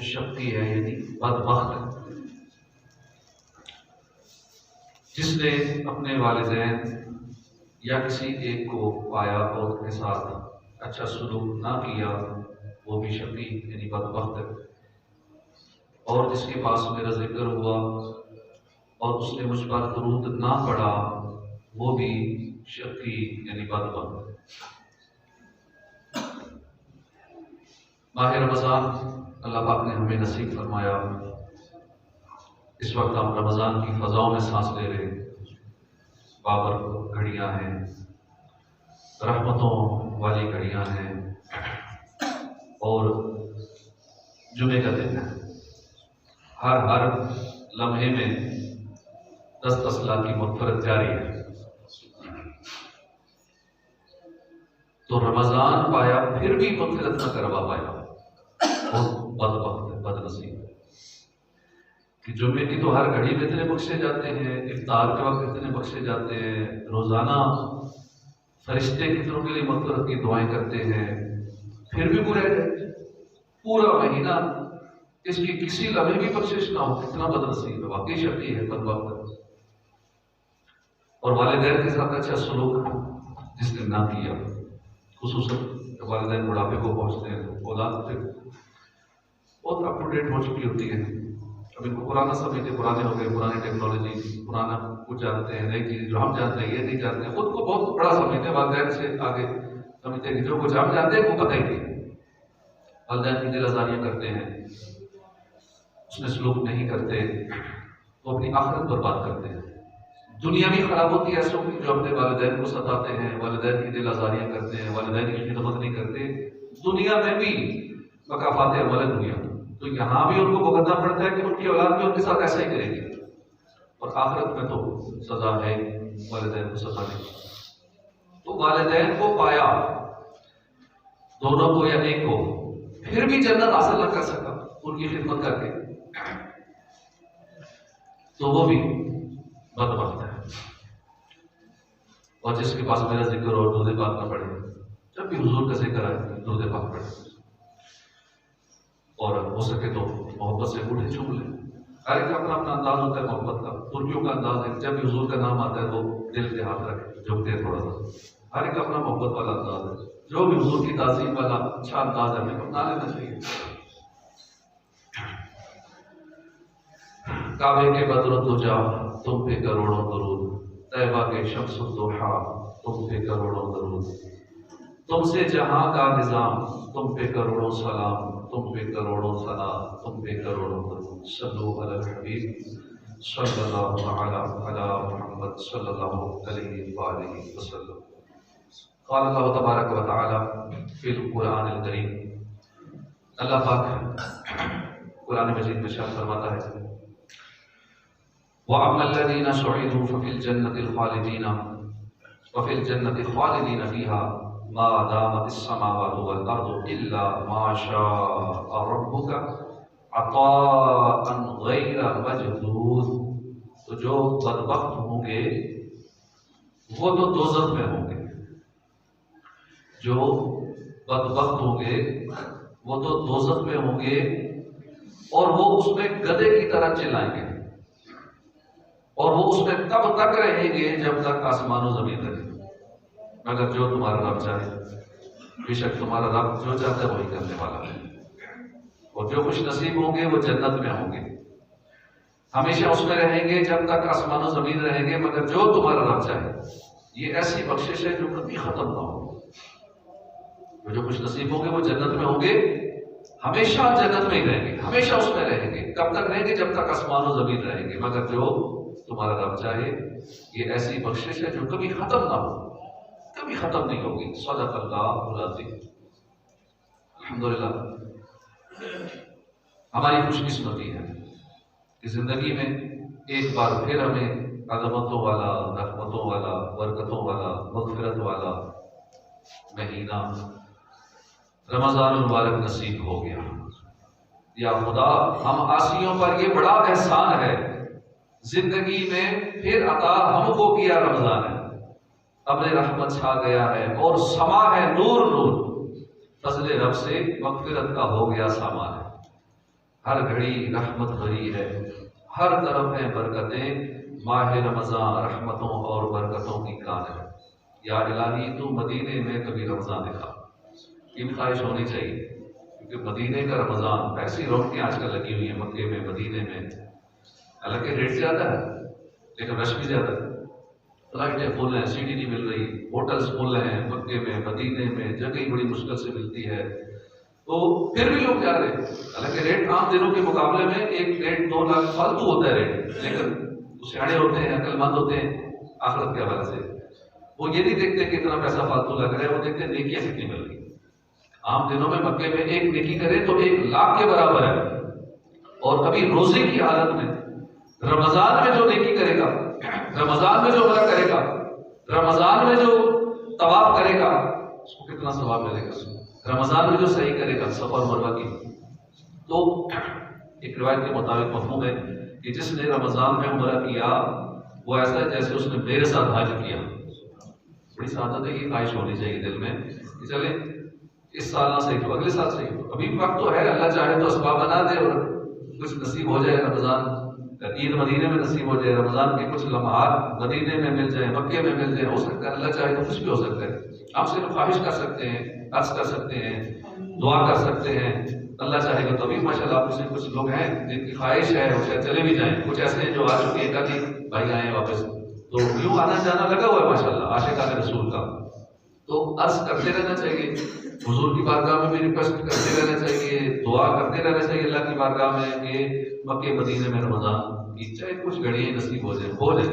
شقی ہے، یعنی بدبخت ہے، جس نے اپنے والدین یا کسی ایک کو پایا اور ان کے ساتھ اچھا سلوک نہ کیا، وہ بھی شقی یعنی بدبخت ہے۔ اور جس کے پاس میرا ذکر ہوا اور اس نے مجھ پر درود نہ پڑھا، وہ بھی شقی یعنی بدبخت ہے۔ ماہ رمضان اللہ پاک نے ہمیں نصیب فرمایا۔ اس وقت ہم رمضان کی فضاؤں میں سانس لے رہے، بابر گھڑیاں ہیں، رحمتوں والی گھڑیاں ہیں، اور جمعے کا دن ہے۔ ہر لمحے میں 10 لاکھ کی مغفرت جاری ہے۔ تو رمضان پایا پھر بھی مغفرت نہ کروا پایا، بہت بدبخت ہے، بد نصیب ہے کہ جمعے کی تو ہر گھڑی میں اتنے بخشے جاتے ہیں، افطار کے وقت اتنے بخشے جاتے ہیں، روزانہ فرشتے کتنوں کے لیے مغفرت کی دعائیں کرتے ہیں، پھر بھی برے پورا مہینہ اس کی کسی لمحے بھی بخشش نہ ہو، کتنا بد نصیب ہے، واقعی شقی ہے، بدبخت ہے۔ اور والدین کے ساتھ اچھا سلوک جس نے نہ کیا، خصوصاً والدین بڑھاپے کو پہنچتے ہیں، اولاد پھر بہت اپ ٹو ڈیٹ ہو چکی ہوتی ہے، اب ان کو پرانا سمجھتے، پرانے ہو گئے، پرانی ٹیکنالوجی، پرانا کچھ جانتے ہیں، نئی چیز جو ہم جانتے ہیں یہ نہیں جانتے ہیں، خود کو بہت بڑا سمجھتے ہیں، والدین سے آگے سمجھتے ہیں کہ جو کچھ ہم جانتے ہیں وہ پتہ ہی نہیں۔ والدین کی دل آزاریاں کرتے ہیں، اس میں سلوک نہیں کرتے، وہ اپنی آخرت برباد کرتے ہیں۔ دنیا بھی خراب ہوتی ہے ایسوں کی جو اپنے والدین کو ستاتے ہیں، والدین کی دل آزاریاں کرتے ہیں، والدین کی خدمت نہیں کرتے، دنیا میں بھی مکافات عمل ہے دنیا، تو یہاں بھی ان کو بھگتنا پڑتا ہے کہ ان کی اولاد بھی ان کے ساتھ ایسا ہی کرے گی، اور آخرت میں تو سزا ہے والدین کو ستانے کی۔ تو والدین کو پایا، دونوں کو یا ایک کو، پھر بھی جنت حاصل نہ کر سکا ان کی خدمت کر کے، تو وہ بھی بدبخت ہے۔ اور جس کے پاس میرا ذکر اور درود پاک نہ پڑھے، جب بھی حضور کا ذکر آئے درود پاک پڑھے، اور ہو سکے تو محبت سے اٹھے چھوم لیں۔ ہر ایک کا اپنا اپنا انداز ہوتا ہے محبت کا، ترکیوں کا انداز ہے، جب بھی حضور کا نام آتا ہے تو دل کے ہاتھ رکھے، جھکتے ہیں تھوڑا سا، ہر ایک کا اپنا محبت والا انداز ہے، جو بھی حضور کی تعظیم والا اچھا انداز ہے ہمیں اپنا لینا چاہیے۔ کعبے کے بدر الدجا تم پہ کروڑوں درود، طیبہ کے شمس الضحا تم پہ کروڑوں درود، تم سے جہاں کا نظام تم پہ کروڑوں سلام، تم پہ کروڑوں ثنا، تم پہ کروڑوں درود، صلو علی الحبیب صلی اللہ علی محمد صلی اللہ علیہ وآلہ وسلم۔ قال اللہ تبارک و تعالی فی القرآن الکریم، اللہ پاک قرآن مجید میں ارشاد فرماتا ہے، وَأَمَّا الَّذِينَ سُعِدُوا فَفِي الْجَنَّةِ خَالِدِينَ فِيهَا مَا دَامَتِ السَّمَاوَاتُ وَالْأَرْضُ إِلَّا مَا شَاءَ رَبُّكَ عَطَاءً غَيْرَ مَجْذُوذٍ۔ تو جو بدبخت ہوں گے وہ تو دوزخ میں ہوں گے، جو بدبخت ہوں گے وہ تو دوزخ میں ہوں گے، اور وہ اس میں گدھے کی طرح چلائیں گے، اور وہ اس میں تب تک رہیں گے جب تک آسمان و زمین رہے، مگر جو تمہارا رب چاہے، بے شک تمہارا رب جو چاہتا ہے وہی کرنے والا ہے، اور جو خوش نصیب ہوں گے وہ جنت میں ہوں گے، ہمیشہ اس میں رہیں گے جب تک آسمان و زمین رہیں گے، مگر جو تمہارا رب چاہے۔ یہ ایسی بخشش ہے جو کبھی ختم نہ ہو۔ جو خوش نصیب ہوں گے وہ جنت میں ہوں گے، ہمیشہ جنت میں ہی رہیں گے، ہمیشہ اس میں رہیں گے، کب تک رہیں گے؟ جب تک آسمان و زمین رہیں گے، مگر جو تمہارا رب چاہے۔ یہ ایسی بخشش ہے جو کبھی ختم نہ ہو، کبھی ختم نہیں ہوگی۔ صدق اللہ العظیم۔ الحمدللہ ہماری خوش قسمتی ہے کہ زندگی میں ایک بار پھر ہمیں عظمتوں والا، رحمتوں والا، برکتوں والا، مغفرت والا مہینہ رمضان المبارک نصیب ہو گیا۔ یا خدا، ہم عاصیوں پر یہ بڑا احسان ہے، زندگی میں پھر عطا ہم کو کیا رمضان ہے، ابر رحمت چھا گیا ہے اور سما ہے نور نور، فضل رب سے مغفرت کا ہو گیا سامان ہے۔ ہر گھڑی رحمت بھری ہے، ہر طرف ہیں برکتیں، ماہ رمضان رحمتوں اور برکتوں کی کان ہے۔ یا الہی تو مدینے میں کبھی رمضان دکھا، یہ خواہش ہونی چاہیے، کیونکہ مدینے کا رمضان ایسی رونقیں آج کل لگی ہوئی ہیں مکے میں مدینے میں، حالانکہ ریٹ زیادہ ہے لیکن رش بھی زیادہ ہے، فلائٹیں فل ہیں، سیٹی نہیں مل رہی، ہوٹلز فل ہیں مکے میں مدینے میں، جگہ بڑی مشکل سے ملتی ہے، تو پھر بھی لوگ جا رہے ہیں، حالانکہ ریٹ عام دنوں کے مقابلے میں 1-2 لاکھ فالتو ہوتا ہے ریٹ، لیکن سیانے ہوتے ہیں، عقل مند ہوتے ہیں آخرت کے حوالے سے، وہ یہ نہیں دیکھتے کہ اتنا پیسہ فالتو لگ رہا ہے، وہ دیکھتے ہیں نیکیاں کتنی مل رہی ہیں۔ عام دنوں میں مکے میں ایک نیکی کرے تو 1 لاکھ کے برابر ہے، اور ابھی روزے کی حالت میں رمضان میں جو نیکی کرے گا، رمضان میں جو عمرہ کرے گا، رمضان میں جو طواف کرے گا، اس کو کتنا ثواب ملے گا، رمضان میں جو صحیح کرے گا صفا اور مروہ کی۔ تو ایک روایت کے مطابق مفہوم ہے کہ جس نے رمضان میں عمرہ کیا وہ ایسا ہے جیسے اس نے میرے ساتھ حج کیا۔ بڑی سعادت ہے، یہ خواہش ہونی چاہیے دل میں کہ چلے اس سال نہ صحیح تو اگلے سال صحیح تو، ابھی وقت تو ہے، اللہ چاہے تو اسباب بنا دے اور کچھ نصیب ہو جائے، رمضان عید مدینے میں نصیب ہو جائے، رمضان کے کچھ لمحات مدینے میں مل جائیں، مکے میں مل جائیں، ہو سکتا ہے اللہ چاہے تو کچھ بھی ہو سکتا ہے۔ آپ صرف خواہش کر سکتے ہیں، عرض کر سکتے ہیں، دعا کر سکتے ہیں، اللہ چاہے گا تبھی۔ ماشاءاللہ آپ میں کچھ لوگ ہیں جن کی خواہش ہے وہ شاید چلے بھی جائیں، کچھ ایسے ہیں جو آ چکے ہیں کبھی بھائی آئے واپس، تو یوں آنا جانا لگا ہوا ہے ماشاءاللہ عاشقان رسول کا۔ تو عرض کرتے رہنا چاہیے، حضور کی بارگاہ میں بھی ریکویسٹ کرتے رہنا چاہیے، دعا کرتے رہنا چاہیے اللہ کی بارگاہ میں کہ مکے مدینے میں رمضان کی چاہے کچھ گھڑیاں نصیب ہو جائے،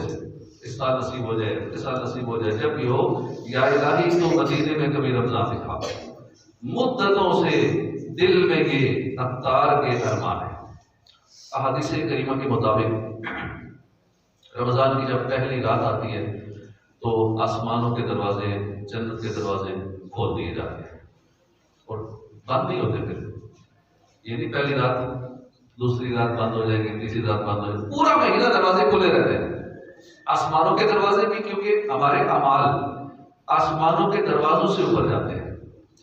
اس سال نصیب ہو جائے، اس سال نصیب ہو جائے، جب بھی ہو یا الہی تو مدینے میں کبھی رمضان دکھا۔ مدتوں سے دل میں یہ اتار کے ارمان ہے۔ احادیث کریمہ کے مطابق رمضان کی جب پہلی رات آتی ہے تو آسمانوں کے دروازے، جنت کے دروازے کھول دیے جاتے ہیں اور بند نہیں ہوتے، پھر یہ نہیں پہلی رات دوسری رات بند ہو جائے گی، تیسری رات بند ہو جائے گی، پورا مہینہ دروازے کھلے رہتے ہیں آسمانوں کے دروازے بھی، کیونکہ ہمارے اعمال آسمانوں کے دروازوں سے اوپر جاتے ہیں۔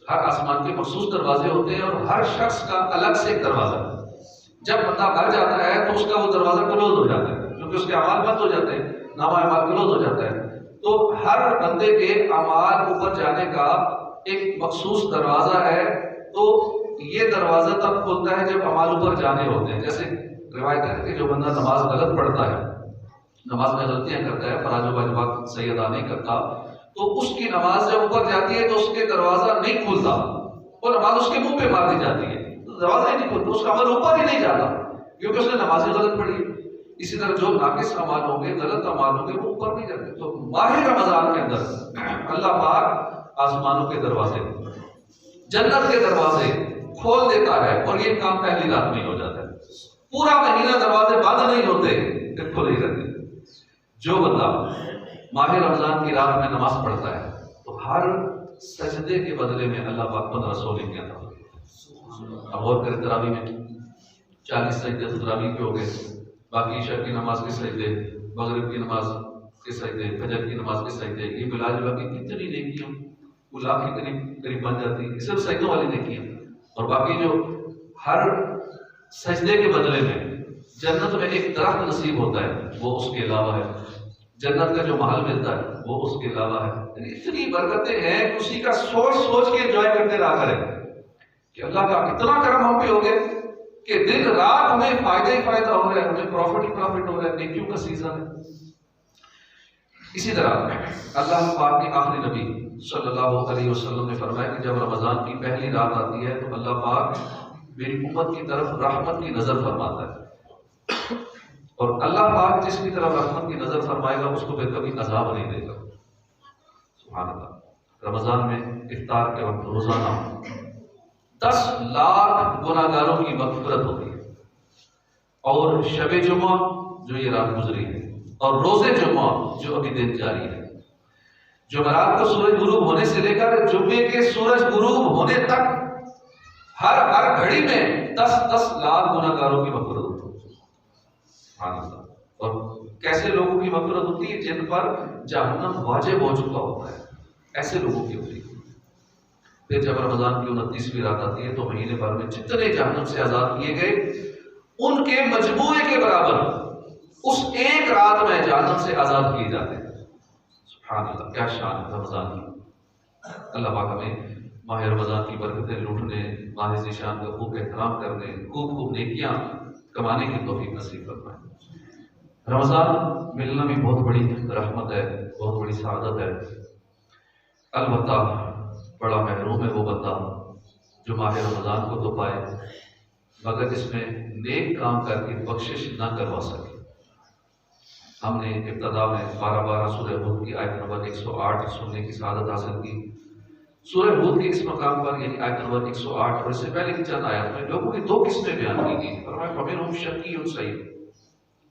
ہر آسمان کے مخصوص دروازے ہوتے ہیں اور ہر شخص کا الگ سے ایک دروازہ ہے۔ جب بندہ مر جاتا ہے تو اس کا وہ دروازہ کلوز ہو جاتا ہے، کیونکہ اس کے اعمال بند ہو جاتے ہیں، نامہ اعمال کلوز ہو جاتا ہے۔ تو ہر بندے کے اعمال اوپر جانے کا ایک مخصوص دروازہ ہے، تو یہ دروازہ تب کھلتا ہے جب اعمال اوپر جانے ہوتے ہیں۔ جیسے روایت ہے کہ جو بندہ نماز غلط پڑھتا ہے، نماز میں غلطیاں کرتا ہے، فراز و واجبات صحیح ادا نہیں کرتا، تو اس کی نماز جب اوپر جاتی ہے تو اس کے دروازہ نہیں کھلتا، وہ نماز اس کے منہ پہ مار دی جاتی ہے، دروازہ ہی نہیں کھلتا، اس کا عمل اوپر ہی نہیں جاتا کیونکہ اس نے نماز ہی غلط پڑھی ہے۔ اسی طرح جو ناقص اعمال ہوں گے، غلط اعمال ہوں گے، وہ اوپر نہیں جاتے۔ تو ماہ رمضان کے اندر اللہ پاک آسمانوں کے دروازے، جنت کے دروازے کھول دیتا ہے، اور یہ کام پہلی رات میں ہی ہو جاتا ہے۔ پورا مہینہ دروازے بند نہیں ہوتے، پھر کھلے ہی رہتے۔ جو بندہ ماہ رمضان کی رات میں نماز پڑھتا ہے تو ہر سجدے کے بدلے میں اللہ پاک 1500 نیکیاں عطا کرتا ہے۔ اب غور کریں، تراویح میں 40 سجدے تو تراویح کے ہو گئے، باقی عشاء کی نماز کے سجدے، مغرب کی نماز کے سجدے، فجر کی نماز کے سجدے، یہ ملا جلا کے کتنی نیکیاں، وہ لاکھ کے قریب بن جاتی ہے، صرف سجدوں والی نیکیاں۔ اور باقی جو ہر سجدے کے بدلے میں جنت میں ایک درخت نصیب ہوتا ہے وہ اس کے علاوہ ہے، جنت کا جو محل ملتا ہے وہ اس کے علاوہ ہے، یعنی اتنی برکتیں ہیں، اسی کا سوچ سوچ کے انجوائے کرتے رہا کریں کہ اللہ کا اتنا کرم ہم پہ ہو گیا کہ دن رات ہمیں فائدہ ہی فائدہ ہو رہا ہے، ہمیں پروفٹ ہی پروفٹ ہو رہا ہے، نیکیوں کا سیزن ہے۔ اسی طرح اللہ پاک کے آخری نبی صلی اللہ علیہ وسلم نے فرمایا کہ جب رمضان کی پہلی رات آتی ہے تو اللہ پاک میری امت کی طرف رحمت کی نظر فرماتا ہے، اور اللہ پاک جس کی طرف رحمت کی نظر فرمائے گا اس کو پھر کبھی عذاب نہیں دے گا۔ سبحان اللہ۔ رمضان میں افطار کے وقت روزانہ 10 لاکھ گناہگاروں کی مغفرت ہوتی ہے، اور شب جمعہ جو یہ رات گزری ہے اور روز جمعہ جو ابھی دن جاری ہے، جمعرات کو سورج غروب ہونے سے لے کر جمعے کے سورج غروب ہونے تک ہر گھڑی میں 10 لاکھ گناہگاروں کی مغفرت ہوتی ہے۔ سبحان اللہ۔ اور کیسے لوگوں کی مغفرت ہوتی ہے؟ جن پر جہنم واجب ہو چکا ہوتا ہے، ایسے لوگوں کی ہوتی ہے۔ پھر جب رمضان کی 29ویں رات آتی ہے تو مہینے بھر میں جتنے جہنم سے آزاد کیے گئے ان کے مجموعے کے برابر اس ایک رات میں جہنم سے آزاد کیے جاتے ہیں۔ سبحان اللہ، کیا شان ہے رمضان کی۔ اللہ پاک ہمیں ماہ رمضان کی برکتیں لوٹنے، ماہ ذیشان کا خوب احترام کرنے، خوب خوب نیکیاں کمانے کی توفیق نصیب فرمائے۔ رمضان ملنا بھی بہت بڑی رحمت ہے، بہت بڑی سعادت ہے۔ البتہ بڑا محروم ہے وہ بندہ جو ماہ رمضان کو تو پائے مگر اس میں نیک کام کر کے بخشش نہ کروا سکے۔ ہم نے ابتدا میں 12 سورہ ہود کی آیت نمبر 108 سننے کی سعادت حاصل کی۔ سورہ ہود کے اس مقام پر یعنی آیت نمبر 108 اور اس سے پہلے کی چند آیات میں لوگوں کی 2 قسمیں بیان کی گئی۔ فرمایا فَمِنْهُمْ شَقِيٌّ سَعِيدٌ،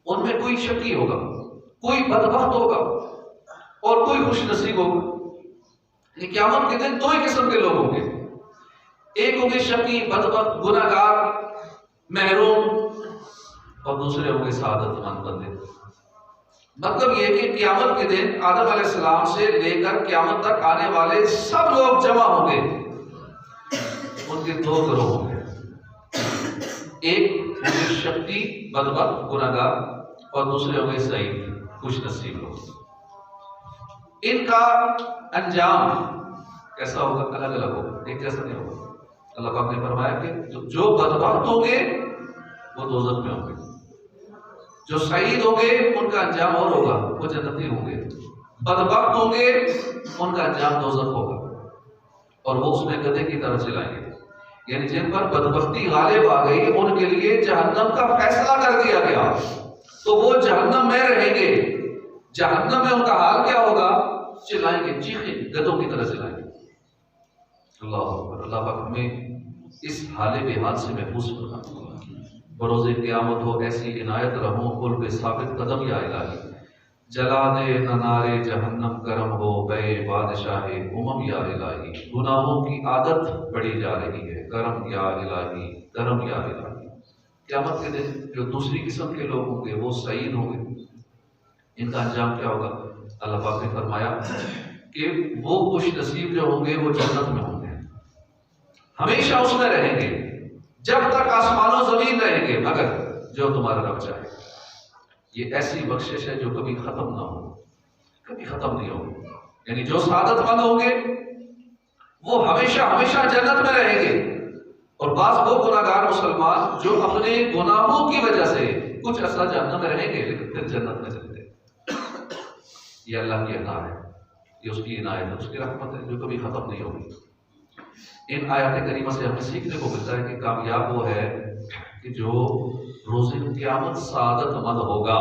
ان میں کوئی شقی ہوگا، کوئی بدبخت ہوگا اور کوئی خوش نصیب ہوگا۔ یعنی قیامت کے دن 2 ہی قسم کے لوگ ہوں گے، ایک ہوں گے شقی، بدبخت، گناہ گار، محروم، اور دوسرے ہوں گے سعادت مند بندے۔ مطلب یہ کہ قیامت کے دن آدم علیہ السلام سے لے کر قیامت تک آنے والے سب لوگ جمع ہوں گے، ان کے 2 گروہ ہوں گے، ایک ہوں گے شقی، بدبخت، گناہ گار، اور دوسرے ہوں گے سعید، خوش نصیب لوگ۔ ان کا انجام کیسا ہوگا؟ الگ الگ ہوگا، ایک جیسا نہیں ہوگا۔ اللہ پاک نے فرمایا کہ جو بدبخت ہوں گے وہ دوزخ میں ہوں گے، جو سعید ہوں گے ان کا انجام اور ہوگا، وہ جنتی ہوں گے۔ بدبخت ہوں گے ان کا انجام دوزخ ہوگا اور وہ اس میں گدھے کی طرح چلائیں گے۔ یعنی جن پر بدبختی غالب آ گئی ان کے لیے جہنم کا فیصلہ کر دیا گیا تو وہ جہنم میں رہیں گے۔ جہنم میں ان کا حال کیا ہوگا؟ چلائیں گے، چیخیں، گدھوں کی طرح چلائیں گے۔ اللہ اکبر۔ اللہ پاک ہمیں اس حال بے حال سے محفوظ فرمائے۔ بروز قیامت ہو ایسی عنایت رہوں پل پہ ثابت قدم یا الہی، جلا دے نہ نارے جہنم کرم ہو بے بادشاہ یا الہی۔ گناہوں کی عادت بڑھی جا رہی ہے، کرم یا الہی، کرم یا الہی۔ قیامت کے دن جو دوسری قسم کے لوگ ہوں گے وہ سعید ہوں گے، ان کا انجام کیا ہوگا؟ اللہ پاک نے فرمایا کہ وہ خوش نصیب جو ہوں گے وہ جنت میں ہوں گے، ہمیشہ اس میں رہیں گے جب تک آسمان و زمین رہیں گے، مگر جو تمہارا رب چاہے۔ یہ ایسی بخشش ہے جو کبھی ختم نہ ہو، کبھی ختم نہیں ہوگی۔ یعنی جو سعادت مند ہوں گے وہ ہمیشہ ہمیشہ جنت میں رہیں گے، اور بعض وہ گناہ گار مسلمان جو اپنے گناہوں کی وجہ سے کچھ عرصہ جہنم میں رہیں گے لیکن پھر جنت میں چلے گئے۔ یہ اللہ کی عطا ہے، یہ اس کی عنایت ہے، اس کی رحمت ہے جو کبھی ختم نہیں ہوگی۔ ان آیات کریمہ سے ہمیں سیکھنے کو ملتا ہے کہ کامیاب وہ ہے کہ جو روز قیامت سعادت مند ہوگا،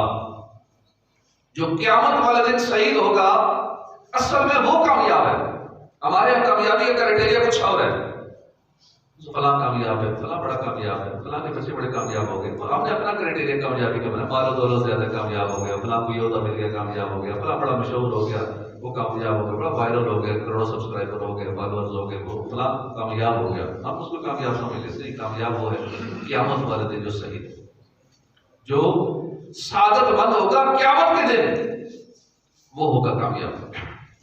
جو قیامت والے دن سعید ہوگا، اصل میں وہ کامیاب ہے۔ ہمارے یہاں کامیابی کا کرائٹیریا کچھ اور ہے، فلاں کامیاب ہے، فلاں بڑا کامیاب ہے، فلاں کے بچے بڑے کامیاب ہو گئے، ہم نے اپنا کرائٹیریا کامیابی کا بنا، مال و دولت زیادہ کامیاب ہو گیا، فلاں کو عہدہ مل گیا کامیاب ہو گیا، فلاں بڑا مشہور ہو گیا وہ کامیاب ہو گیا، بڑا وائرل ہو گیا، کروڑوں سبسکرائبر ہو گئے، فالوورز ہو گئے، وہ فلاں کامیاب ہو گیا، ہم اس کو کامیاب سمجھ لیتے ہیں۔ کامیاب وہ ہے قیامت والے دن جو صحیح ہے، جو سعادت مند ہوگا قیامت کے دن، وہ ہوگا کامیاب۔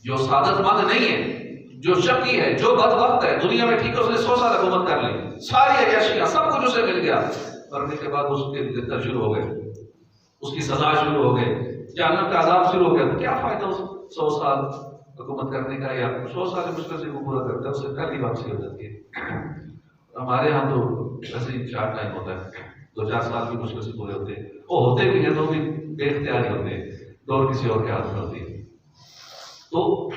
جو سعادت مند نہیں ہے، جو شقی ہے، جو بدبخت ہے، دنیا میں ٹھیک ہے اس نے 100 سال حکومت کر لی، ساری عیاشیاں سب کچھ اسے مل گیا، مرنے کے بعد اس کے دفتر شروع ہو گئے، اس کی سزا شروع ہو گئے، جہنم کا عذاب شروع ہو گیا، تو کیا فائدہ اس 100 سال حکومت کرنے کا؟ یا 100 سال مشکل سے وہ پورا کرتا ہے، اس سے پہلی واپسی ہو جاتی ہے۔ ہمارے ہاں تو ایسے ہی شارٹ ٹائم ہوتا ہے، 2-4 سال بھی مشکل سے پورے ہوتے ہیں، وہ ہوتے بھی ہیں تو بھی بے اختیاری ہوتے ہیں، دور کسی اور کے ہاتھ میں ہوتی ہے۔ تو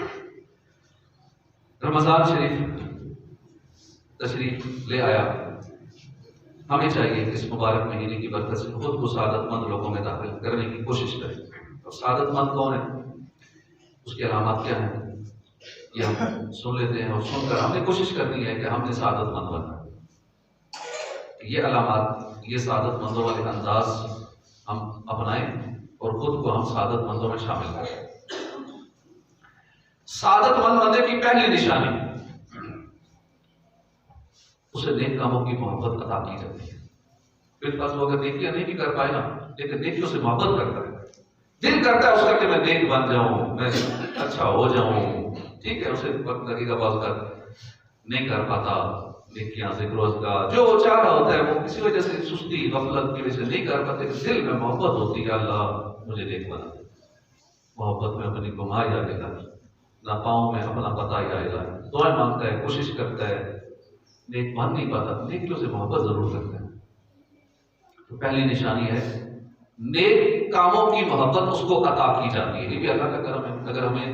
رمضان شریف تشریف لے آیا، ہمیں چاہیے کہ اس مبارک مہینے کی برکت سے خود کو سعادت مند لوگوں میں داخل کرنے کی کوشش کریں۔ اور سعادت مند کون ہے، اس کی علامات کیا ہیں، یہ ہم سن لیتے ہیں، اور سن کر ہم نے کوشش کرنی ہے کہ ہم نے سعادت مند بننا ہے۔ یہ علامات، یہ سعادت مندوں والے انداز ہم اپنائیں اور خود کو ہم سعادت مندوں میں شامل کریں۔ سعادت مند بندے کی پہلی نشانی، اسے نیک کاموں کی محبت عطا کی جاتی ہے۔ پھر پاس وہ اگر نیکیاں نہیں بھی کر پائے نا، لیکن نیکیوں سے محبت کرتا ہے، دل کرتا ہے اس کا کہ میں نیک بن جاؤں، میں اچھا ہو جاؤں، ٹھیک ہے، اسے وقت لگے گا، بعض نہیں کر پاتا، نیکیاں ذکر و اذکار جو وہ چاہ رہا ہوتا ہے وہ کسی وجہ سے سستی غفلت کی وجہ سے نہیں کر پاتے، دل میں محبت ہوتی ہے اللہ مجھے نیک بنا دے، محبت میں اپنی گماہ یاد ہے، نہ پاؤں میں اپنا پتہ ہی آئے گا، دعائیں مانگتا ہے، کوشش کرتا ہے، نیک بن نہیں پاتا، نیکیوں سے محبت ضرور کرتا ہے۔ تو پہلی نشانی ہے نیک کاموں کی محبت اس کو عطا کی جاتی ہے، یہ بھی اللہ کا کرم ہے۔ اگر ہمیں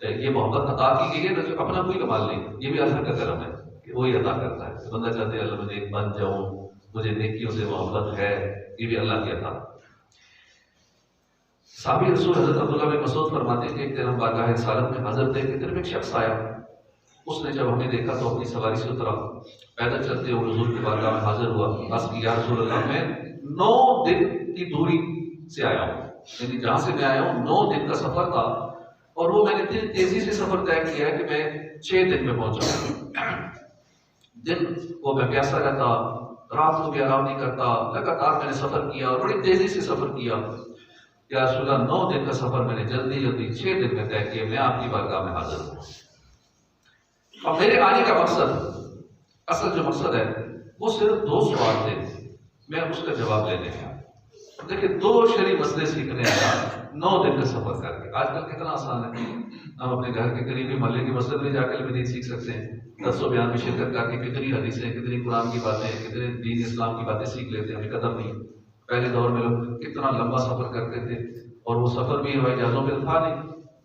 یہ محبت عطا کی گئی ہے تو اپنا کوئی کمال نہیں، یہ بھی اللہ کا کرم ہے کہ وہی عطا کرتا ہے۔ بندہ چاہتے ہیں اللہ میں نیک بن جاؤں، مجھے نیکیوں سے محبت ہے، یہ بھی اللہ کی عطا۔ صحابی رسول حضرت عبداللہ بن مسعود فرماتے ہیں کہ ایک دن ہم بارگاہ رسالت میں حاضر تھے کہ طرف ایک شخص آیا، اس نے جب ہمیں دیکھا تو اپنی سواری سے اترا، پیدل چلتے ہوئے حضور کی بارگاہ میں حاضر ہوا، بس کہ یا رسول اللہ میں 9 دن کی دوری سے آیا ہوں، یعنی جہاں سے میں آیا ہوں 9 دن کا سفر تھا، اور وہ میں نے اتنی تیزی سے سفر طے کیا ہے کہ میں 6 دن میں پہنچا۔ دن وہ میں پیاسا رہتا، رات کو بھی آرام نہیں کرتا، لگاتار میں نے سفر کیا اور بڑی تیزی سے سفر کیا۔ یا رسول اللہ 9 دن کا سفر میں نے جلدی 6 دن میں طے کیا، میں آپ کی بارگاہ میں حاضر ہوں۔ اور میرے آنے کا مقصد، اصل جو مقصد ہے وہ صرف 2 سوال تھے، میں اس کا جواب لینے آیا۔ دیکھیں 2 شرعی مسئلے سیکھنے آیا 9 دن کا سفر کر کے۔ آج کل کتنا آسان ہے، ہم اپنے گھر کے قریبی محلے کی مسجد میں جا کے بھی سیکھ سکتے ہیں، درس و بیان میں شرکت کر کے کتنی حدیثیں، کتنی قرآن کی باتیں، کتنے دین اسلام کی باتیں سیکھ لیتے ہیں، ہمیں قدر نہیں۔ پہلے دور میں لوگ کتنا لمبا سفر کرتے تھے، اور وہ سفر بھی ہوائی جہازوں پہ تھا نہیں،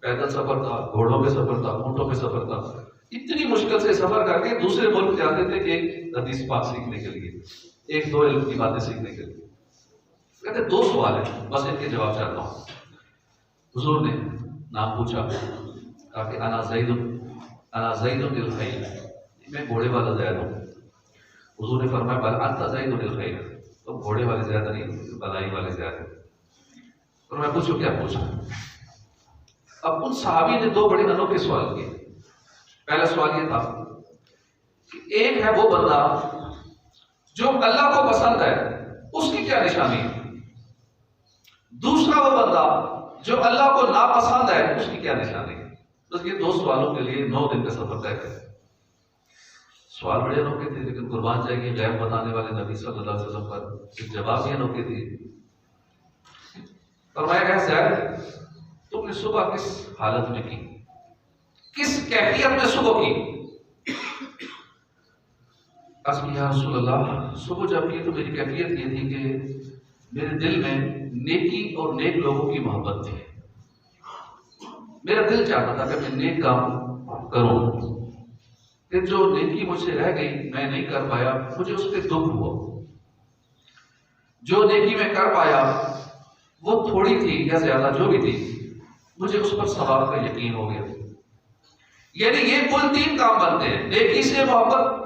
پیدل سفر تھا، گھوڑوں پہ سفر تھا، اونٹوں پہ سفر تھا، اتنی مشکل سے سفر کر کے دوسرے ملک جاتے تھے کہ ایک حدیث پاک سیکھنے کے لیے، 1-2 علم کی باتیں سیکھنے کے لیے۔ کہتے 2 سوال ہیں، بس ان کے جواب چاہتا ہوں۔ حضور نے نام پوچھا، کہا کہ انا زید بالخیر، میں گھوڑے والا زید ہوں۔ حضور نے فرمایا بل انت زید بالخیر، تو گھوڑے والے زیادہ نہیں، بلائی والے زیادہ۔ اور میں پوچھوں کیا پوچھا؟ اب ان صحابی نے 2 بڑے انوکھے سوال کیے۔ پہلا سوال یہ تھا کہ ایک ہے وہ بندہ جو اللہ کو پسند ہے، اس کی کیا نشانی ہے؟ دوسرا وہ بندہ جو اللہ کو ناپسند ہے، اس کی کیا نشانی ہے؟ بس یہ 2 سوالوں کے لیے 9 دن کا سفر طے کرے۔ سوال بڑے انوکھے تھے، لیکن قربان جائے غیب بتانے والے نبی صلی اللہ علیہ وسلم پر جواب بھی انوکھے تھے۔ فرمایا کہ زید تم نے صبح کس حالت میں کی، کس کیفیت میں صبح کی؟ یا رسول اللہ صبح جب کی تو میری کیفیت یہ تھی کہ میرے دل میں نیکی اور نیک لوگوں کی محبت تھی، میرا دل چاہتا تھا کہ میں نیک کام کروں، کہ جو نیکی مجھ سے رہ گئی میں نہیں کر پایا، مجھے اس پہ دکھ ہوا۔ جو نیکی میں کر پایا وہ تھوڑی تھی یا زیادہ جو بھی تھی، مجھے اس پر ثواب کا یقین ہو گیا۔ یعنی یہ کل 3 کام بنتے ہیں، نیکی سے محبت،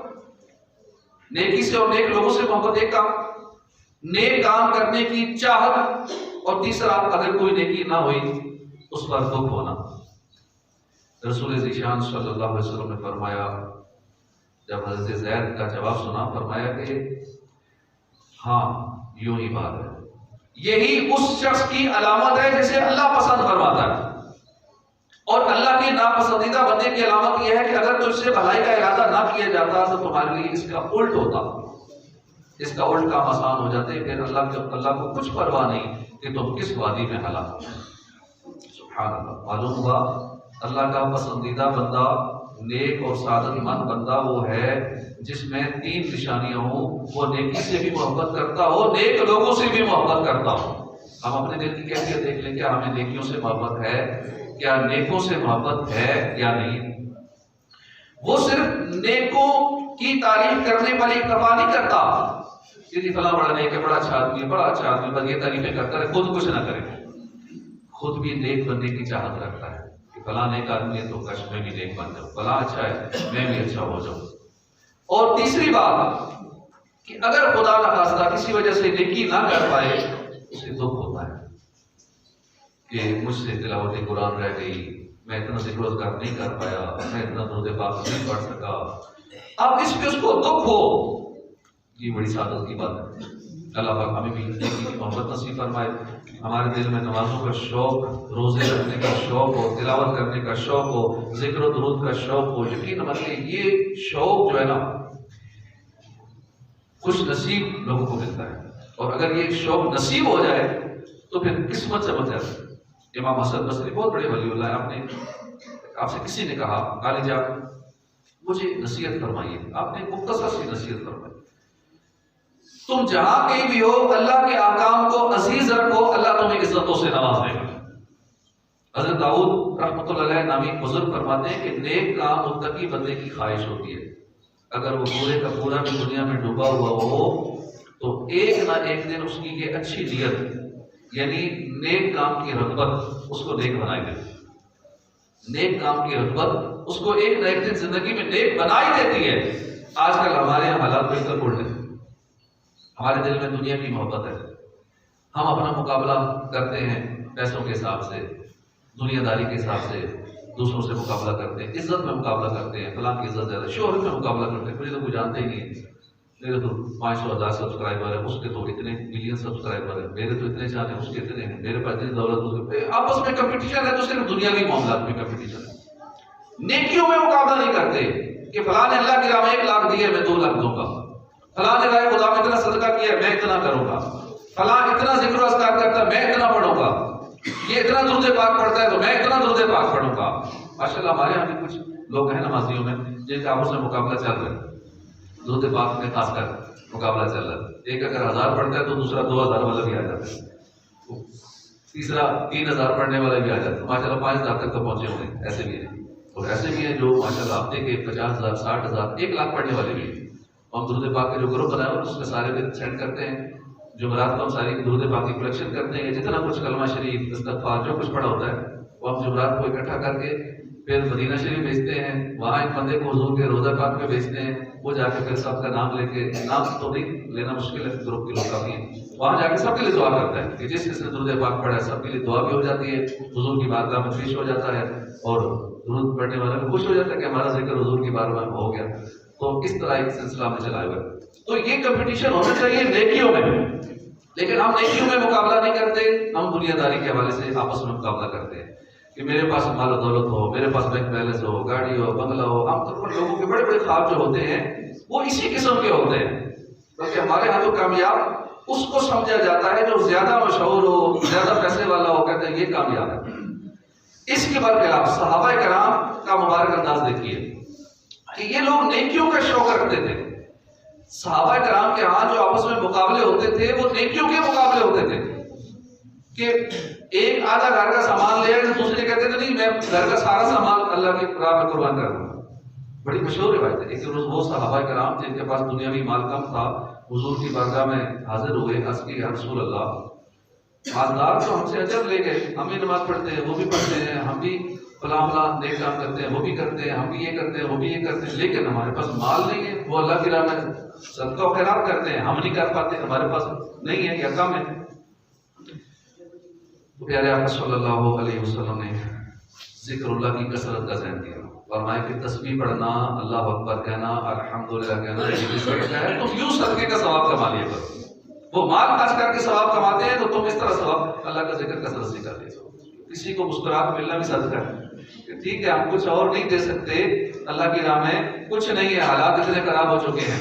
نیکی سے اور نیک لوگوں سے محبت ایک کام، نیک کام کرنے کی چاہت، اور تیسرا اگر کوئی نیکی نہ ہوئی اس پر دکھ ہونا۔ رسول ذیشان صلی اللہ علیہ وسلم نے فرمایا، جب حضرت زید کا جواب سنا، فرمایا کہ ہاں یوں ہی بات ہے، یہی اس شخص کی علامت ہے جسے اللہ پسند فرماتا ہے، اور اللہ کے ناپسندیدہ بندے کی علامت یہ ہے کہ اگر تجھ سے بھلائی کا ارادہ نہ کیا جاتا تو تمہارے لیے اس کا الٹ ہوتا، اس کا الٹ کام آسان ہو جاتے، پھر اللہ کو کچھ پرواہ نہیں کہ تم کس وادی میں ہلاک ہو۔ سبحان اللہ، معلوم ہوا اللہ کا پسندیدہ بندہ، نیک اور سعادت مند بندہ وہ ہے جس میں 3 نشانیاں ہوں، وہ نیکی سے بھی محبت کرتا ہو، نیک لوگوں سے بھی محبت کرتا ہو۔ ہم اپنے دل کی کیفیت دیکھ لیں، کیا ہمیں نیکیوں سے محبت ہے، کیا نیکوں سے محبت ہے یا نہیں؟ وہ صرف نیکوں کی تعریف کرنے پر اکتفا نہیں کرتا کہ جی فلاں بڑا نیک ہے، بڑا اچھا آدمی ہے، بڑا اچھا آدمی، بس یہ تعریفیں کرتا ہے، خود کچھ نہ کرے، خود بھی نیک بننے کی چاہت رکھتا ہے کہ فلاں نیک آدمی ہے تو کش میں بھی نیک بن جاؤں، فلاں اچھا ہے میں بھی اچھا ہو جاؤں۔ اور تیسری بات کہ اگر خدا نخواستہ کسی وجہ سے نیکی نہ کر پائے، اسے دکھ ہوتا ہے کہ مجھ سے تلاوت قرآن رہ گئی، میں اتنا ذکر و اذکار نہیں کر پایا، میں اتنا درود پاک نہیں پڑھ سکا، اب اس پہ اس کو دکھ ہو، یہ بڑی سعادت کی بات ہے۔ اللہ پاک ہمیں بھی نیکی کی محبت نصیب فرمائے، ہمارے دل میں نمازوں کا شوق، روزے رکھنے کا شوق ہو، تلاوت کرنے کا شوق ہو، ذکر و درود کا شوق ہو۔ یقین مانیے یہ شوق جو ہے نا، خوش نصیب لوگوں کو ملتا ہے، اور اگر یہ شوق نصیب ہو جائے تو پھر قسمت سے بچ جاتا ہے۔ امام حسن بصری بہت بڑے ولی اللہ ہیں، آپ سے کسی نے کہا غالب جان مجھے نصیحت فرمائیے، آپ نے مختصر سی نصیحت فرمائی، تم جہاں کہیں بھی ہو اللہ کے احکام کو عزیز رکھو، اللہ تمہیں عزتوں سے نواز دے گا۔ حضرت داؤد رحمۃ اللہ علیہ نامی بزرگ فرماتے ہیں کہ نیک کام متقی بندے کی خواہش ہوتی ہے، اگر وہ پورے کا پورا بھی دنیا میں ڈوبا ہوا ہو تو ایک نہ ایک دن اس کی یہ اچھی نیت یعنی نیک کام کی رغبت اس کو نیک بنائے گی۔ نیک کام کی رغبت اس کو ایک نہ ایک دن زندگی میں نیک بنائی دیتی ہے۔ آج کل ہمارے یہاں حالات بالکل الٹ ہیں، ہمارے دل میں دنیا کی محبت ہے، ہم اپنا مقابلہ کرتے ہیں پیسوں کے حساب سے، دنیا داری کے حساب سے، دوسروں سے مقابلہ کرتے ہیں، عزت میں مقابلہ کرتے ہیں، فلاں کی عزت زیادہ، شہرت میں مقابلہ کرتے ہیں، مجھے تو کوئی جانتے ہی نہیں ہے، میرے تو 500,000 سبسکرائبر ہے، اس کے تو اتنے ملین سبسکرائبر ہے، میرے تو اتنے چاہتے ہیں، اس کے اتنے ہیں، میرے پاس اتنی دولت، آپس میں کمپٹیشن ہے، تو صرف دنیاوی معاملات میں کمپٹیشن ہے۔ نیکیوں میں مقابلہ نہیں کرتے کہ فلاں نے اللہ کی راہ میں 1 لاکھ دیے میں 2 لاکھ دوں گا، فلاں نے راہ خدا میں اتنا صدقہ کیا ہے میں اتنا کروں گا، فلاں اتنا ذکر و اذکار کرتا ہے میں اتنا پڑھوں گا، یہ اتنا درود پاک پڑھتا ہے تو میں اتنا درود پاک پڑھوں گا۔ ماشاءاللہ ہمارے یہاں بھی کچھ لوگ ہیں نمازیوں میں جن کا آپس میں مقابلہ چل رہا ہے، درود پاک میں خاص کر مقابلہ چل رہا ہے، ایک اگر 1000 پڑھتا ہے تو دوسرا 2000 والا بھی آ جاتا ہے، تیسرا 3000 پڑھنے والا بھی آ جاتا ہے، ماشاءاللہ 5000 تک تو پہنچے ہوئے ہیں، ایسے بھی ہیں، اور ایسے بھی ہیں جو ماشاءاللہ ہفتے کے 50,000 60,000 1 لاکھ پڑھنے والے بھی ہیں۔ ہم درود پاک کے جو گروپ بنائے ہوئے اس میں سارے دن سینڈ کرتے ہیں، جمعرات کو ہم ساری درود پاک کی کلیکشن کرتے ہیں، جتنا کچھ کلمہ شریف استغفار جو کچھ پڑھا ہوتا ہے وہ ہم جمعرات کو اکٹھا کر کے پھر مدینہ شریف بھیجتے ہیں، وہاں ایک بندے کو حضور کے روضہ پاک میں بھیجتے ہیں، وہ جا کے پھر سب کا نام لے کے، نام تو نہیں لینا مشکل ہے گروپ کے لوگ کافی ہیں، وہاں جا کے سب کے لیے دعا کرتا ہے کہ جس کس نے درود پاک پڑھا ہے سب کے لیے دعا بھی ہو جاتی ہے، حضور کی بارگاہ میں پیش ہو جاتا ہے، اور درود پڑھنے والا بھی خوش ہو جاتا ہے کہ ہمارا ذکر حضور کی بارگاہ میں ہو گیا۔ تو اس طرح ایک سلسلہ میں چلائے ہوئے، تو یہ کمپٹیشن ہونا چاہیے نیکیوں میں، لیکن ہم نیکیوں میں مقابلہ نہیں کرتے، ہم دنیا داری کے حوالے سے آپس میں مقابلہ کرتے ہیں کہ میرے پاس مال و دولت ہو، میرے پاس بینک بیلنس ہو، گاڑی ہو، بنگلہ ہو۔ عام طور پر لوگوں کے بڑے بڑے خواب جو ہوتے ہیں وہ اسی قسم کے ہوتے ہیں، کیونکہ ہمارے ہاں جو کامیاب اس کو سمجھا جاتا ہے جو زیادہ مشہور ہو، زیادہ پیسے والا ہو، کہتے ہیں یہ کامیاب ہے۔ اس کے برخلاف صحابہ کرام کا مبارک انداز دیکھیے کہ یہ لوگ نیکیوں کا شوق رکھتے تھے۔ صحابہ کرام کے ہاں جو آپس میں مقابلے ہوتے تھے وہ نیکیوں کے مقابلے ہوتے تھے کہ ایک آدھا گھر کا سامان لے آئے، دوسرے کہتے تھے نہیں میں گھر کا سارا سامان اللہ کی راہ میں قربان کر دوں گا۔ بڑی مشہور روایت ہے۔ ایک روز وہ صحابہ کرام جن کے پاس دنیاوی مال کم تھا حضور کی بارگاہ میں حاضر ہوئے، عرض کی یا رسول اللہ مالدار تو ہم سے اجر لے گئے، ہم بھی نماز پڑھتے ہیں وہ بھی پڑھتے ہیں، ہم بھی فلاں فلاں نیک کام کرتے ہیں وہ بھی کرتے ہیں، ہم بھی یہ کرتے ہیں وہ بھی یہ کرتے ہیں، لیکن ہمارے پاس مال نہیں ہے، وہ اللہ کی راہ میں صدقہ و خیرات کرتے ہیں، ہم نہیں کر پاتے، ہمارے پاس نہیں ہے یا کم ہے۔ تو پیارے آقا صلی اللہ علیہ وسلم نے ذکر اللہ کی کثرت کا ذہن دیا، فرمایا کہ تسبیح پڑھنا، اللہ اکبر کہنا، الحمدللہ کہنا یہ بھی صدقہ ہے، تم یوں صدقے کا ثواب کما لیا کرو۔ وہ مال خرچ کر کے ثواب کماتے ہیں تو تم اس طرح ثواب اللہ کا ذکر کثرت سے کر لیا۔ کسی کو مسکراہٹ ملنا بھی صدقہ ہے، ٹھیک ہے ہم کچھ اور نہیں دے سکتے اللہ کی راہ میں، کچھ نہیں ہے، حالات اتنے خراب ہو چکے ہیں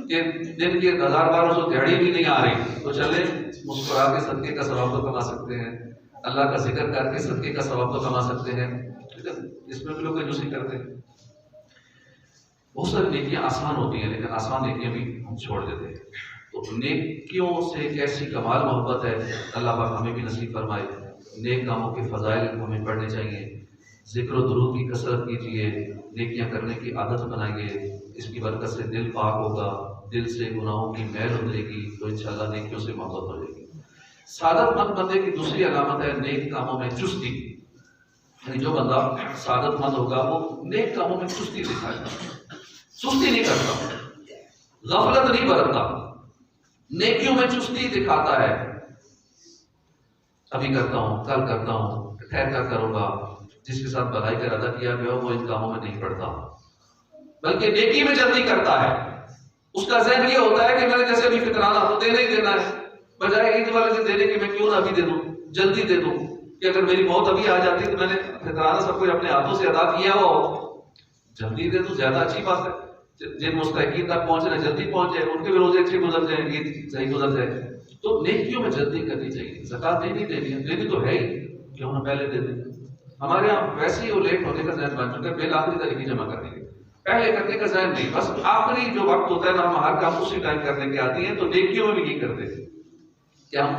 کہ دن کی 1000-1200 دیہڑی بھی نہیں آ رہی، تو چلے مسکرا کے صدقے کا ثواب تو کما سکتے ہیں، اللہ کا ذکر کر کے صدقے کا ثواب تو کما سکتے ہیں، اس میں بھی لوگ کنجوسی کرتے ہیں۔ بہت ساری نیکیاں آسان ہوتی ہیں لیکن آسان نیکیاں بھی ہم چھوڑ دیتے ہیں۔ تو نیکیوں سے کیسی کمال محبت ہے، اللہ پاک ہمیں بھی نصیب فرمائے۔ نیک کاموں کے فضائل ہمیں پڑھنے چاہیے، ذکر و درود کی کثرت کیجیے، نیکیاں کرنے کی عادت بنائیے، اس کی برکت سے دل پاک ہوگا، دل سے گناہوں کی میل اترے گی تو انشاءاللہ نیکیوں سے محبت ہو جائے گی۔ سعادت مند بندے کی دوسری علامت ہے نیک کاموں میں چستی، یعنی جو بندہ سعادت مند ہوگا وہ نیک کاموں میں چستی دکھائے گا، سستی نہیں کرتا، غفلت نہیں برتتا، نیکیوں میں چستی دکھاتا ہے، ابھی کرتا ہوں کل کرتا ہوں ٹھہر کر کروں گا، جس کے ساتھ بھلائی کا ارادہ کیا گیا وہ ان کاموں میں نہیں پڑتا، بلکہ نیکی میں جلدی کرتا ہے۔ اس کا ذہن یہ ہوتا ہے کہ میں نے جیسے ابھی فطرانہ تو دینا ہی دینا ہے، بجائے عید والے دن دینے کے میں کیوں نہ ابھی دے دوں، جلدی دے دوں، کہ اگر میری موت ابھی آ جاتی تو میں نے فطرانہ سب کچھ اپنے ہاتھوں سے ادا کیا ہو، جلدی دے دوں، زیادہ اچھی بات ہے۔ جن مستحقین تک پہنچنا جلدی پہنچ جائے، ان کے بھی روزے اچھے گزر جائیں، عید صحیح گزر جائے. تو نیکیوں میں جلدی کرنی چاہیے. زکات دینی تو ہے ہی، کیوں نہ پہلے دے دیں. ہمارے یہاں ویسے ہی وہ لیٹ ہونے کا ذہن بن چکا ہے، بالآخری طریقے جمع کرنے کے، پہلے کرنے کا ذہن نہیں. بس آخری جو وقت ہوتا ہے نا، ہم ہر کام اسی ٹائم کرنے کے آتی ہیں. تو نیکیوں میں بھی یہ کرتے ہیں کہ ہم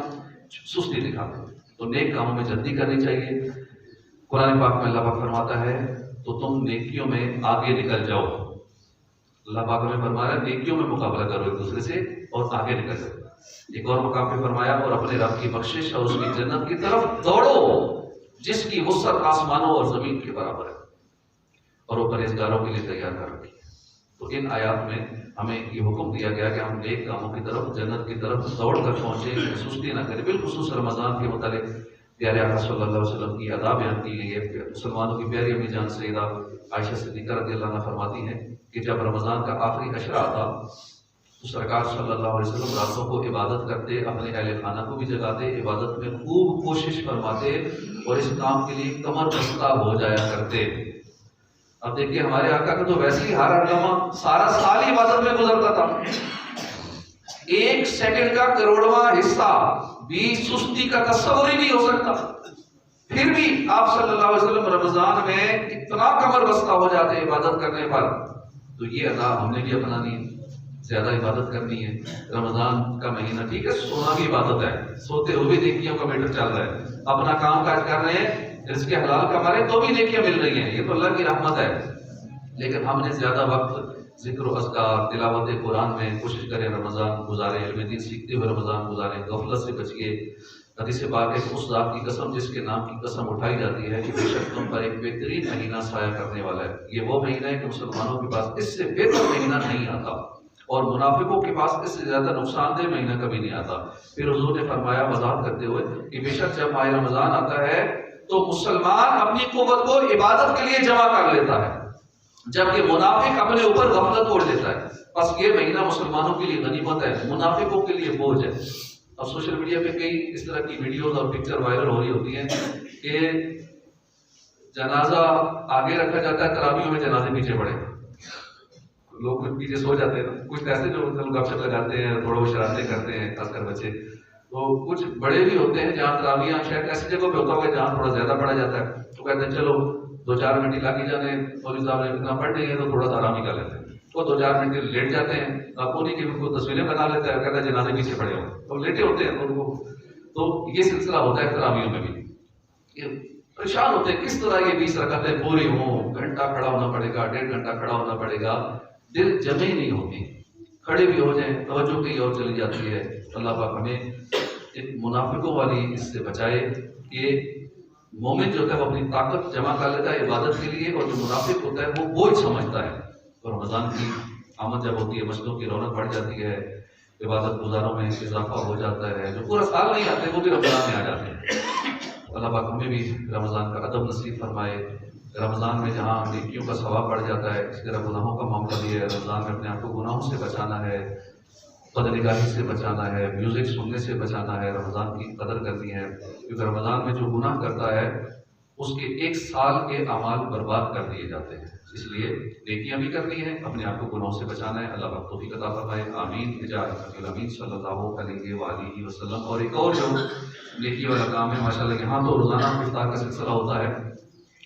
سستی دکھاتے ہیں. تو نیک کاموں میں جلدی کرنی چاہیے. قرآن پاک میں اللہ پاک فرماتا ہے تو تم نیکیوں میں آگے نکل جاؤ. اللہ پاک میں فرما رہا ہے نیکیوں میں مقابلہ کرو ایک دوسرے سے اور آگے نکل جاؤ. ایک اور مقام پہ فرمایا اور اپنے رب کی بخشش اور اس کی جنت کی طرف دوڑو جس کی وسعت آسمانوں اور زمین کے برابر ہے، اور وہ پرہیزگاروں کے لیے تیار کر رکھی ہے. تو ان آیات میں ہمیں یہ حکم دیا گیا کہ ہم نیک کاموں کی طرف، جنت کی طرف دوڑ کر پہنچے، سستی نہ کریں. بالخصوص رمضان کے متعلق پیارے آقا صلی اللہ علیہ وسلم کی ادا بیان کی گئی ہے. مسلمانوں کی پیاری امی جان سیدہ عائشہ صدیقہ رضی اللہ عنہا فرماتی ہیں کہ جب رمضان کا آخری عشرہ آتا تو سرکار صلی اللہ علیہ وسلم راتوں کو عبادت کرتے، اپنے اہل خانہ کو بھی جگاتے، عبادت میں خوب کوشش فرماتے اور اس کام کے لیے کمر بستہ ہو جایا کرتے. اب دیکھیے ہمارے آقا کا تو ویسے ہی ہر لمحہ سارا سال ہی عبادت میں گزرتا تھا. ایک سیکنڈ کا کروڑواں حصہ بھی سستی کا تصور ہی نہیں ہو سکتا. پھر بھی آپ صلی اللہ علیہ وسلم رمضان میں اتنا کمر بستہ ہو جاتے عبادت کرنے پر. تو یہ ادا ہم نے بھی اپنانی، زیادہ عبادت کرنی ہے. رمضان کا مہینہ ٹھیک ہے، سونا بھی عبادت ہے، سوتے ہوئے نیکیوں کا میٹر چل رہا ہے، اپنا کام کاج کر رہے ہیں، رزق حلال کما رہے ہیں تو بھی نیکیاں مل رہی ہیں. یہ تو اللہ کی رحمت ہے. لیکن ہم نے زیادہ وقت ذکر و اذکار، تلاوت قرآن میں کوشش کریں رمضان گزاریں، علم دین سیکھتے ہوئے رمضان گزاریں، غفلت سے بچیے. حدیث پاک ہے کہ اس ذات کی قسم جس کے نام کی قسم اٹھائی جاتی ہے کہ بے شک تم پر ایک بہترین مہینہ سایہ کرنے والا ہے. یہ وہ مہینہ ہے کہ مسلمانوں کے پاس اس سے بہتر مہینہ نہیں آتا اور منافقوں کے پاس اس سے زیادہ نقصان دہ مہینہ کبھی نہیں آتا. پھر حضور نے فرمایا وضاحت کرتے ہوئے کہ بے شک جب ماہ رمضان آتا ہے تو مسلمان اپنی قوت کو عبادت کے لیے جمع کر لیتا ہے، جبکہ منافق اپنے اوپر غفلت اوڑھ لیتا ہے. بس یہ مہینہ مسلمانوں کے لیے غنیمت ہے، منافقوں کے لیے بوجھ ہے. اب سوشل میڈیا پہ کئی اس طرح کی ویڈیوز اور پکچر وائرل ہو رہی ہوتی ہیں کہ جنازہ آگے رکھا جاتا ہے، تراویحوں میں جنازے پیچھے پڑے، لوگ پیچھے سو جاتے ہیں. کچھ ایسے جو گپ شپ لگاتے ہیں، تھوڑا وہ شرارتیں کرتے ہیں، خاص کر بچے. تو کچھ بڑے بھی ہوتے ہیں جہاں تراویحاں شاید ایسی جگہ پہ ہوتا ہوگا جہاں تھوڑا زیادہ پڑھا جاتا ہے، تو کہتے ہیں چلو 2-4 منٹ لگی جانے، مولوی صاحب نے اتنا پڑھ نہیں ہے تو تھوڑا سا آرام ہی کر لیتے ہیں. وہ 2-4 منٹ لیٹ جاتے ہیں، انہیں کی ان کو تصویریں بنا لیتا ہے، کہتا ہے جنازے پیچھے پڑے ہو، تو لیٹے ہوتے ہیں ان کو. تو یہ سلسلہ ہوتا ہے تراویحوں میں بھی. یہ پریشان ہوتے ہیں کس طرح یہ 20 رکعتیں پوری ہوں، گھنٹہ کھڑا ہونا پڑے گا، 1.5 گھنٹہ کھڑا ہونا پڑے گا. دل جمع ہی نہیں ہوتی، کھڑے بھی ہو جائیں توجہ کہیں اور چلی جاتی ہے. اللہ پاک ہمیں منافقوں والی اس سے بچائے کہ مومن جو ہے وہ اپنی طاقت جمع کر لیتا ہے عبادت کے لیے، اور جو منافق ہوتا ہے وہ بوجھ سمجھتا ہے. اور رمضان کی آمد جب ہوتی ہے مسجدوں کی رونق بڑھ جاتی ہے، عبادت گزاروں میں اضافہ ہو جاتا ہے. جو پورا سال نہیں آتے وہ بھی رمضان میں آ جاتے ہیں. اللہ پاک ہمیں بھی رمضان کا ادب نصیب فرمائے. رمضان میں جہاں نیکیوں کا ثواب بڑھ جاتا ہے، اس طرح گناہوں کا معاملہ بھی ہے. رمضان میں اپنے آپ کو گناہوں سے بچانا ہے، بدنگاہی سے بچانا ہے، میوزک سننے سے بچانا ہے، رمضان کی قدر کرنی ہے. کیونکہ رمضان میں جو گناہ کرتا ہے اس کے 1 سال کے اعمال برباد کر دیے جاتے ہیں. اس لیے نیکیاں بھی کرنی ہے، اپنے آپ کو گناہوں سے بچانا ہے. اللہ پاک توفیق عطا فرمائے. آمین. امین صلی اللہ علیہ وآلہ وسلم. اور ایک اور جو نیکی والا کام ہے ماشاءاللہ، یہاں تو روزانہ افطار کا سلسلہ ہوتا ہے،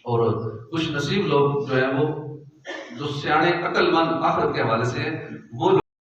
اور خوش نصیب لوگ جو ہے وہ جو سیانے عقل مند آخرت کے حوالے سے ہیں، وہ